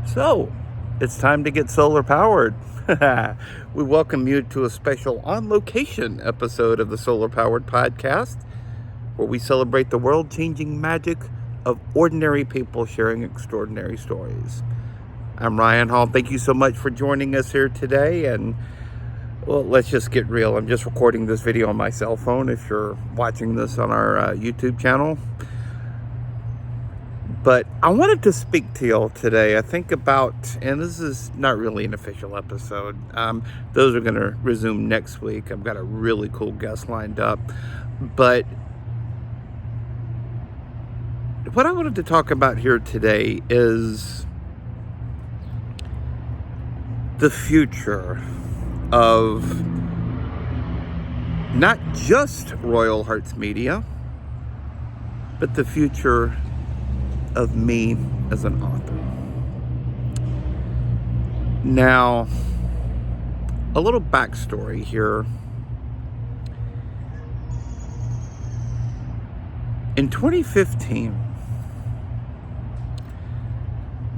So, it's time to get solar powered. We welcome you to a special on location episode of the Solar Powered Podcast, where we celebrate the world changing magic of ordinary people sharing extraordinary stories. I'm Ryan Hall. Thank you so much for joining us here today. And well, let's just get real. I'm just recording this video on my cell phone if you're watching this on our YouTube channel. But I wanted to speak to y'all today. I think about, and this is not really an official episode. Those are going to resume next week. I've got a really cool guest lined up. But what I wanted to talk about here today is the future of not just Royal Hearts Media, but the future of me as an author. Now, a little backstory here. In 2015,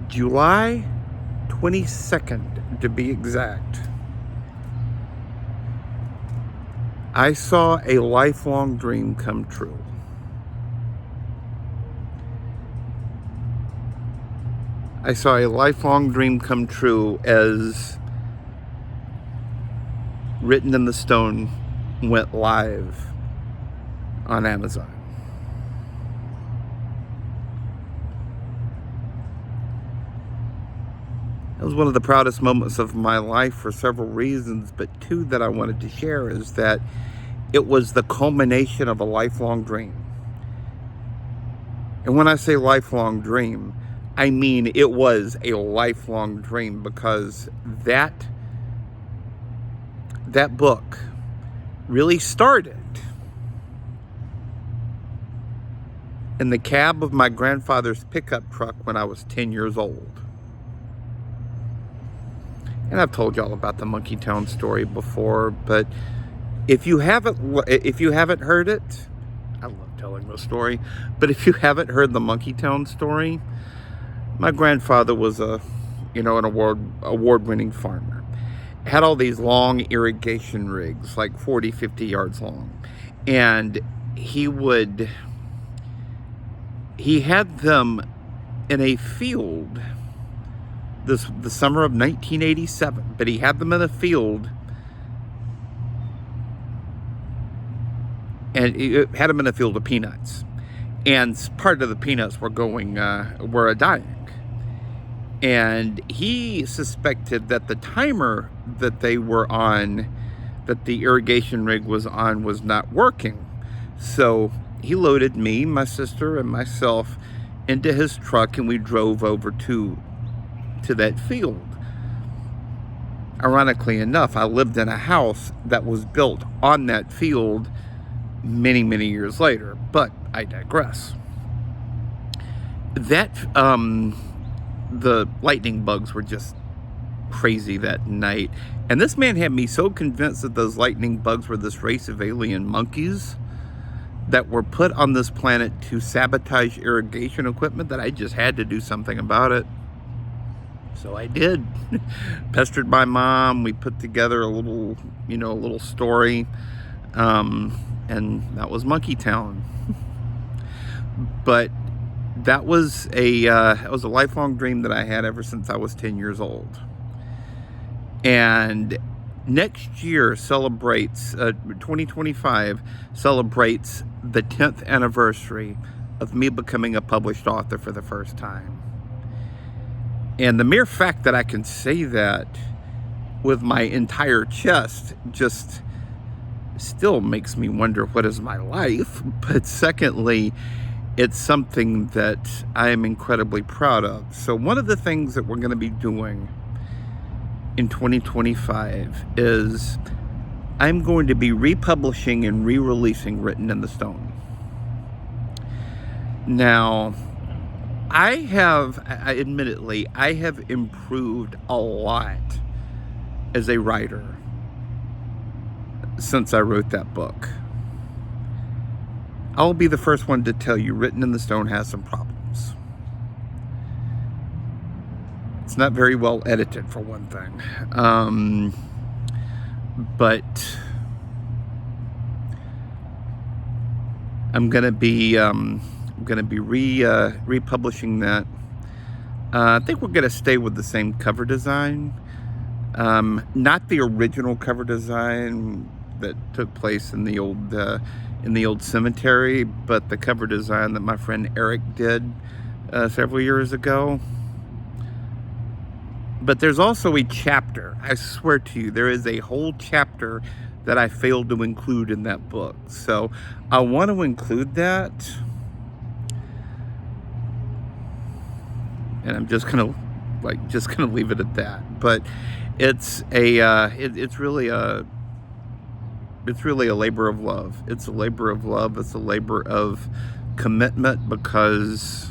July 22nd to be exact, I saw a lifelong dream come true. I saw a lifelong dream come true as Written in the Stone went live on Amazon. It was one of the proudest moments of my life for several reasons, but two that I wanted to share is that it was the culmination of a lifelong dream. And when I say lifelong dream, I mean it was a lifelong dream, because that book really started in the cab of my grandfather's pickup truck when I was 10 years old. And I've told y'all about the Monkey Town story before, but if you haven't heard it, I love telling the story, but if you haven't heard the Monkey Town story, my grandfather was an award-winning farmer. Had all these long irrigation rigs, like 40, 50 yards long. And he had them in a field the summer of 1987, but he had them in a field, and he had them in a field of peanuts. And part of the peanuts were dying. And he suspected that the timer that they were on, that the irrigation rig was on, was not working. So he loaded me, my sister, and myself into his truck, and we drove over to that field. Ironically enough, I lived in a house that was built on that field many, many years later, but I digress. The lightning bugs were just crazy that night. And this man had me so convinced that those lightning bugs were this race of alien monkeys that were put on this planet to sabotage irrigation equipment that I just had to do something about it. So I did. Pestered my mom. We put together a little story. And that was Monkey Town. But that was a lifelong dream that I had ever since I was 10 years old. And next year celebrates, 2025 celebrates the 10th anniversary of me becoming a published author for the first time. And the mere fact that I can say that with my entire chest just still makes me wonder, what is my life? But secondly, it's something that I am incredibly proud of. So one of the things that we're going to be doing in 2025 is I'm going to be republishing and re-releasing Written in the Stone. Now, admittedly, I have improved a lot as a writer since I wrote that book. I'll be the first one to tell you Written in the Stone has some problems. It's not very well edited, for one thing. But I'm gonna be republishing that. I think we're gonna stay with the same cover design, not the original cover design that took place in the old cemetery, but the cover design that my friend Eric did several years ago. But there's also a chapter, I swear to you, there is a whole chapter that I failed to include in that book. So I want to include that. And I'm just gonna leave it at that. But it's it's really a labor of love. It's a labor of love. It's a labor of commitment, because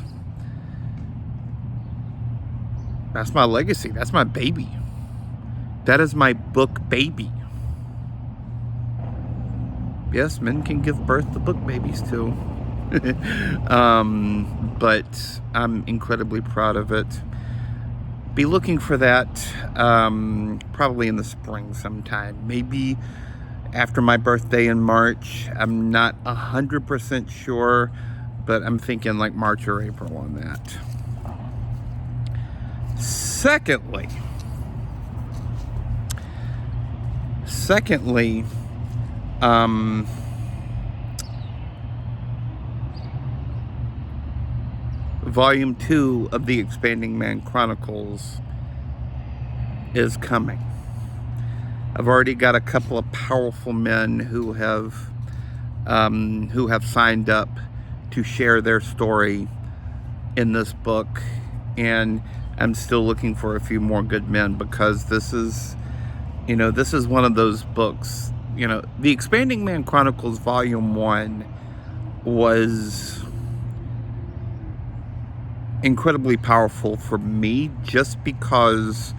that's my legacy. That's my baby. That is my book baby. Yes, men can give birth to book babies too. But I'm incredibly proud of it. Be looking for that probably in the spring sometime. Maybe after my birthday in March. I'm not 100% sure, but I'm thinking like March or April on that. Secondly, Volume 2 of the Expanding Man Chronicles is coming. I've already got a couple of powerful men who have signed up to share their story in this book, and I'm still looking for a few more good men, because this is one of those books. The Expanding Man Chronicles Volume 1 was incredibly powerful for me, just because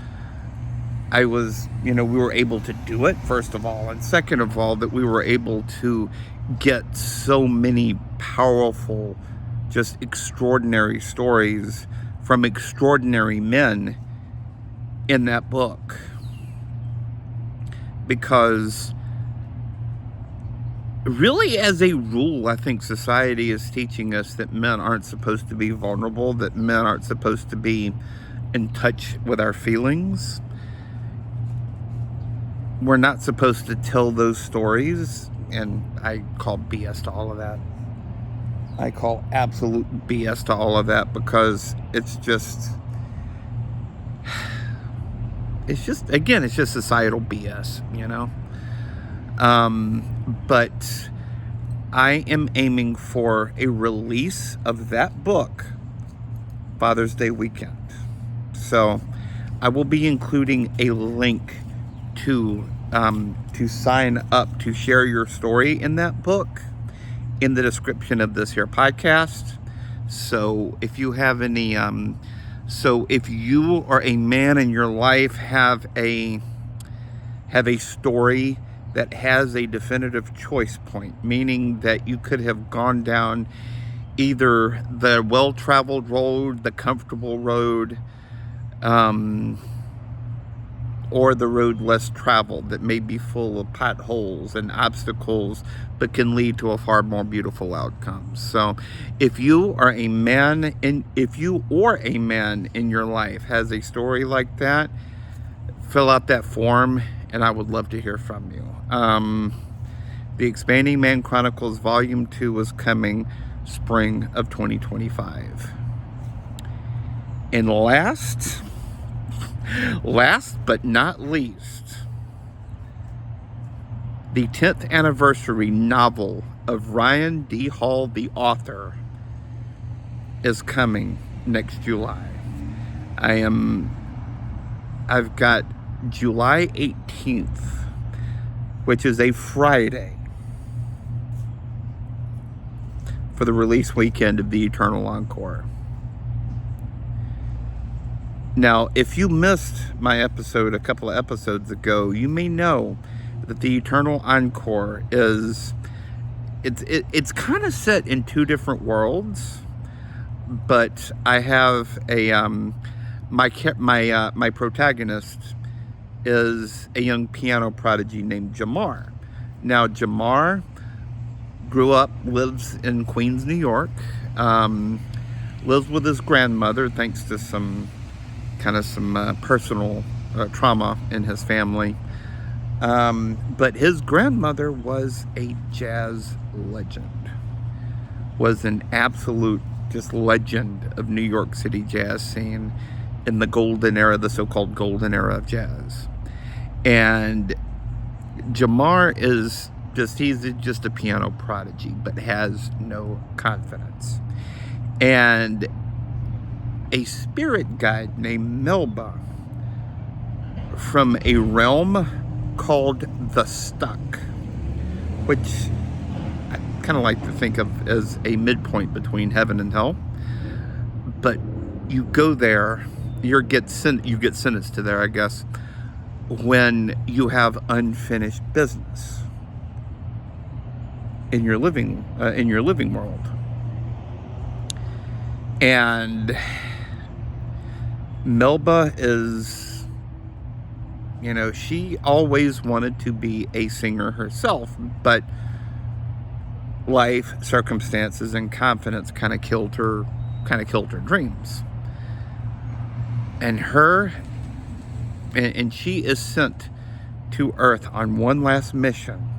we were able to do it, first of all, and second of all, that we were able to get so many powerful, just extraordinary stories from extraordinary men in that book. Because really, as a rule, I think society is teaching us that men aren't supposed to be vulnerable, that men aren't supposed to be in touch with our feelings. We're not supposed to tell those stories, and I call BS to all of that. I call absolute BS to all of that, because it's just societal BS, But I am aiming for a release of that book Father's Day weekend. So I will be including a link to sign up to share your story in that book in the description of this here podcast. So if you have any, if you or a man in your life have a story that has a definitive choice point, meaning that you could have gone down either the well-traveled road, the comfortable road, or the road less traveled that may be full of potholes and obstacles, but can lead to a far more beautiful outcome. So if you or a man in your life has a story like that, fill out that form, and I would love to hear from you. The Expanding Man Chronicles Volume 2 is coming spring of 2025. And last but not least, the 10th anniversary novel of Ryan D. Hall, the author, is coming next July. I've got July 18th, which is a Friday, for the release weekend of the Eternal Encore. Now, if you missed my episode a couple of episodes ago, you may know that the Eternal Encore it's kind of set in two different worlds, but I have my protagonist is a young piano prodigy named Jamar. Now, Jamar lives in Queens, New York, lives with his grandmother thanks to some personal trauma in his family. But his grandmother was a jazz legend, was an absolute just legend of New York City jazz scene in the golden era, the so-called golden era of jazz. And Jamar he's just a piano prodigy, but has no confidence. And a spirit guide named Melba from a realm called the Stuck, which I kind of like to think of as a midpoint between heaven and hell. But you go there, you get sentenced to there, I guess, when you have unfinished business in your living world. And Melba is, she always wanted to be a singer herself, but life, circumstances, and confidence kind of killed her dreams. And she is sent to Earth on one last mission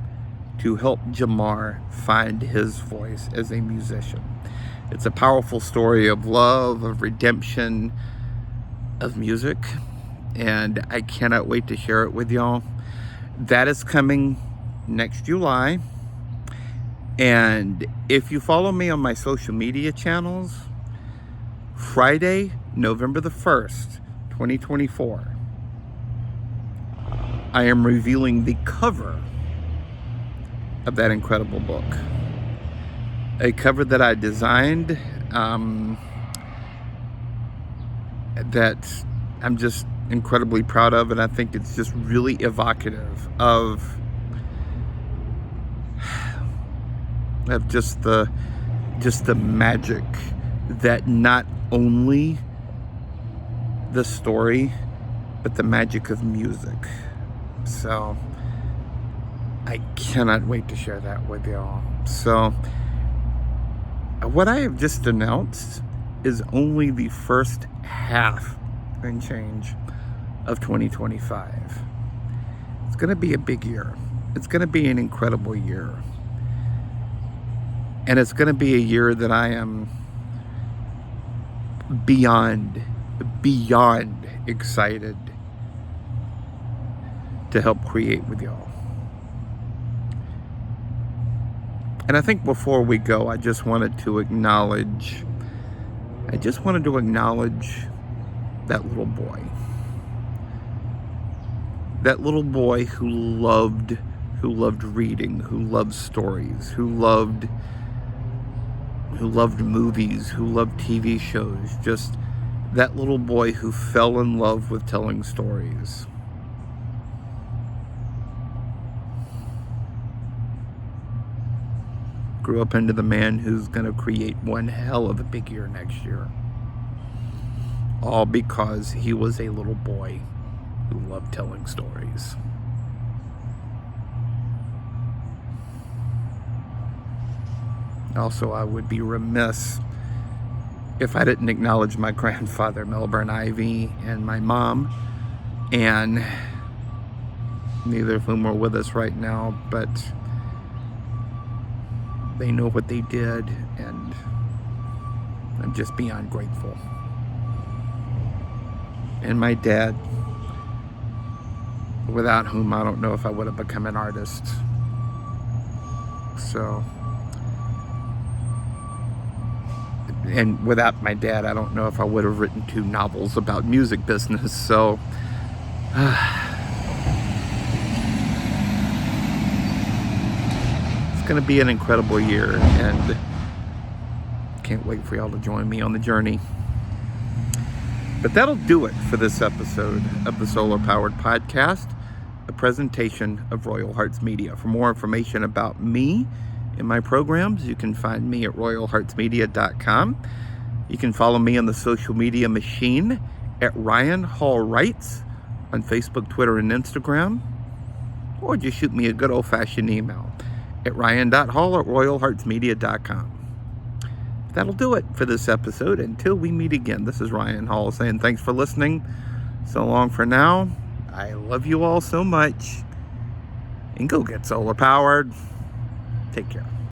to help Jamar find his voice as a musician. It's a powerful story of love, of redemption, of music, and I cannot wait to share it with y'all. That is coming next July. And if you follow me on my social media channels, Friday, November the 1st, 2024, I am revealing the cover of that incredible book. A cover that I designed, that I'm just incredibly proud of, and I think it's just really evocative of just the magic that not only the story, but the magic of music. So I cannot wait to share that with y'all. So what I have just announced is only the first half and change of 2025. It's going to be a big year. It's going to be an incredible year. And it's going to be a year that I am beyond excited to help create with y'all. And I think before we go, I just wanted to acknowledge that little boy. That little boy who loved reading, who loved stories, who loved movies, who loved TV shows. Just that little boy who fell in love with telling stories. Grew up into the man who's going to create one hell of a big year next year. All because he was a little boy who loved telling stories. Also, I would be remiss if I didn't acknowledge my grandfather, Melbourne Ivy, and my mom, and neither of whom are with us right now, but they know what they did, and I'm just beyond grateful. And my dad, without whom I don't know if I would have become an artist. So, and without my dad, I don't know if I would have written 2 novels about music business. So, it's going to be an incredible year, and can't wait for y'all to join me on the journey. But that'll do it for this episode of the Solar Powered Podcast, a presentation of Royal Hearts Media. For more information about me and my programs, you can find me at royalheartsmedia.com. You can follow me on the social media machine at Ryan Hall Writes on Facebook, Twitter, and Instagram, or just shoot me a good old-fashioned email at ryan.hall@royalheartsmedia.com. That'll do it for this episode. Until we meet again, this is Ryan Hall saying thanks for listening. So long for now. I love you all so much. And go get solar powered. Take care.